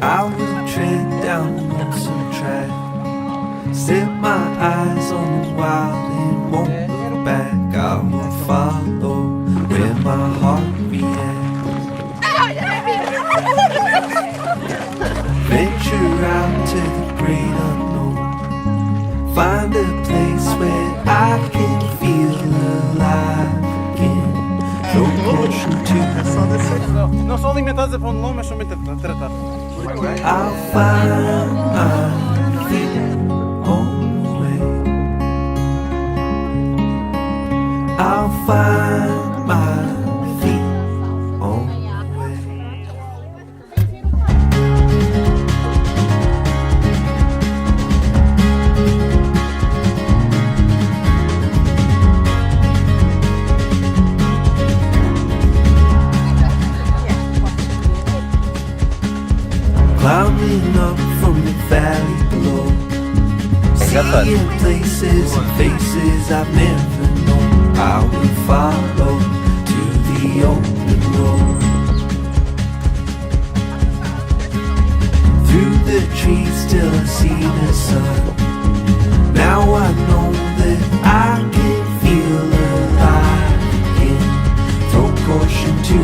I will tread down the lonesome track, set my eyes on the wild and won't look back. I will follow where my heart reacts. Venture out to the great unknown, find a place where I can feel alive again. Throw caution to Não são alimentados a pão de ló, mas são muito tratados. I'll find my feet on the way. I'll find my feet on the way. Climbing up from the valley below, seeing places and faces I've never known. I will follow to the open road, through the trees till I see the sun. Now I know that I can feel alive again. Throw caution to